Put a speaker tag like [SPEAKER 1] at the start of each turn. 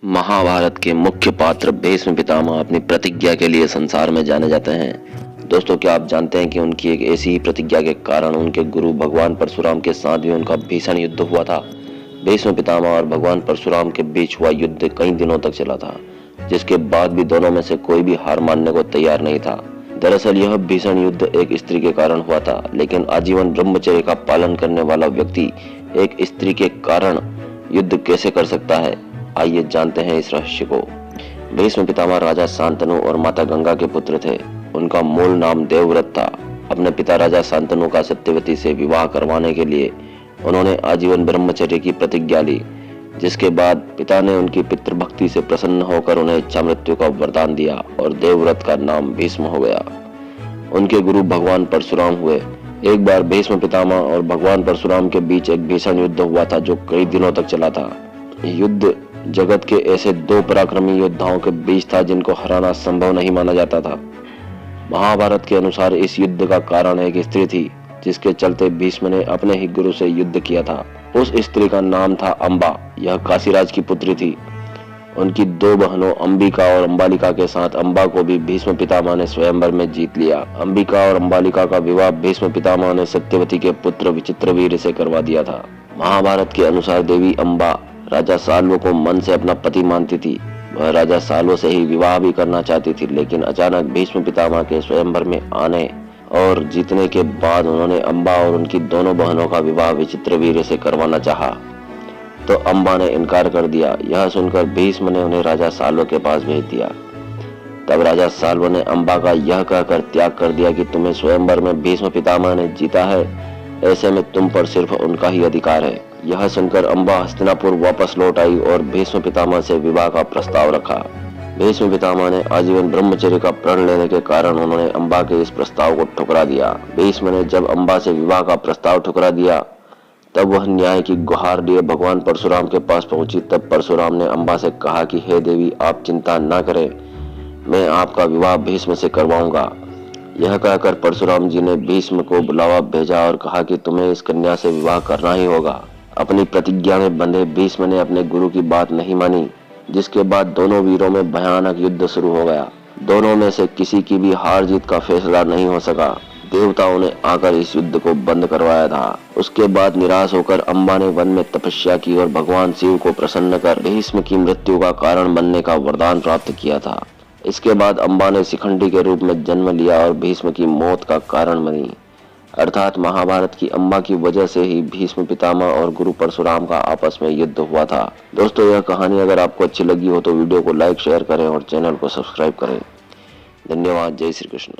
[SPEAKER 1] महाभारत के मुख्य पात्र भीष्म पितामह अपनी प्रतिज्ञा के लिए संसार में जाने जाते हैं। दोस्तों, क्या आप जानते हैं कि उनकी एक ऐसी ही प्रतिज्ञा के कारण उनके गुरु भगवान परशुराम के साथ भी उनका भीषण युद्ध हुआ था। भीष्म पितामह और भगवान परशुराम के बीच हुआ युद्ध कई दिनों तक चला था, जिसके बाद भी दोनों में से कोई भी हार मानने को तैयार नहीं था। दरअसल यह भीषण युद्ध एक स्त्री के कारण हुआ था, लेकिन आजीवन ब्रह्मचर्य का पालन करने वाला व्यक्ति एक स्त्री के कारण युद्ध कैसे कर सकता है, आइए जानते हैं इस रहस्य को। भीष्म पितामह राजा शांतनु और माता गंगा के पुत्र थे। उनका मूल नाम देवव्रत था। अपने पिता राजा शांतनु का सत्यवती से विवाह करवाने के लिए उन्होंने आजीवन ब्रह्मचर्य की प्रतिज्ञा ली, जिसके बाद पिता ने उनकी पितृभक्ति से प्रसन्न होकर उन्हें इच्छा मृत्यु का वरदान दिया और देवव्रत का नाम भीष्म हो गया। उनके गुरु भगवान परशुराम हुए। एक बार भीष्म पितामह और भगवान परशुराम के बीच एक भीषण युद्ध हुआ था, जो कई दिनों तक चला था। युद्ध जगत के ऐसे दो पराक्रमी योद्धाओं के बीच था जिनको हराना संभव नहीं माना जाता था। महाभारत के अनुसार इस युद्ध का कारण एक स्त्री थी, जिसके चलते भीष्म ने अपने ही गुरु से युद्ध किया था। उस स्त्री का नाम था अंबा। यह काशीराज की पुत्री थी। उनकी दो बहनों अंबिका और अंबालिका के साथ अंबा को भी भीष्म पितामह ने स्वयंवर में जीत लिया। अंबिका और अंबालिका का विवाह भीष्म पितामह ने सत्यवती के पुत्र विचित्रवीर्य से करवा दिया था। महाभारत के अनुसार देवी अंबा राजा साल्व को मन से अपना पति मानती थी। वह राजा साल्व से ही विवाह भी करना चाहती थी, लेकिन अचानक भीष्म पितामह के स्वयंवर में आने और जीतने के बाद उन्होंने अंबा और उनकी दोनों बहनों का विवाह विचित्रवीर्य से करवाना चाहा, तो अंबा ने इनकार कर दिया। यह सुनकर भीष्म ने उन्हें राजा साल्व के पास भेज दिया। तब राजा साल्व ने अंबा का यह कहकर त्याग कर दिया कि तुम्हें स्वयंवर में भीष्म पितामह ने जीता है, ऐसे में तुम पर सिर्फ उनका ही अधिकार है। यह सुनकर अंबा हस्तिनापुर वापस लौट आई और भीष्म पितामह से विवाह का प्रस्ताव रखा। भीष्म पितामह ने आजीवन ब्रह्मचर्य का प्रण लेने के कारण उन्होंने अंबा के इस प्रस्ताव को ठुकरा दिया। भीष्म ने जब अंबा से विवाह का प्रस्ताव ठुकरा दिया, तब वह न्याय की गुहार लिए भगवान परशुराम के पास पहुंची। तब परशुराम ने अंबा से कहा कि हे देवी, आप चिंता न करें, मैं आपका विवाह भीष्म से करवाऊंगा। यह कहकर परशुराम जी ने भीष्म को बुलावा भेजा और कहा कि तुम्हें इस कन्या से विवाह करना ही होगा। अपनी प्रतिज्ञा में बंधे भीष्म ने अपने गुरु की बात नहीं मानी, जिसके बाद दोनों वीरों में भयानक युद्ध शुरू हो गया। दोनों में से किसी की भी हार जीत का फैसला नहीं हो सका। देवताओं ने आकर इस युद्ध को बंद करवाया था। उसके बाद निराश होकर अंबा ने वन में तपस्या की और भगवान शिव को प्रसन्न कर भीष्म की मृत्यु का कारण बनने का वरदान प्राप्त किया था। इसके बाद अंबा ने शिखंडी के रूप में जन्म लिया और भीष्म की मौत का कारण बनी। अर्थात महाभारत की अंबा की वजह से ही भीष्म पितामह और गुरु परशुराम का आपस में युद्ध हुआ था। दोस्तों, यह कहानी अगर आपको अच्छी लगी हो तो वीडियो को लाइक शेयर करें और चैनल को सब्सक्राइब करें। धन्यवाद। जय श्री कृष्ण।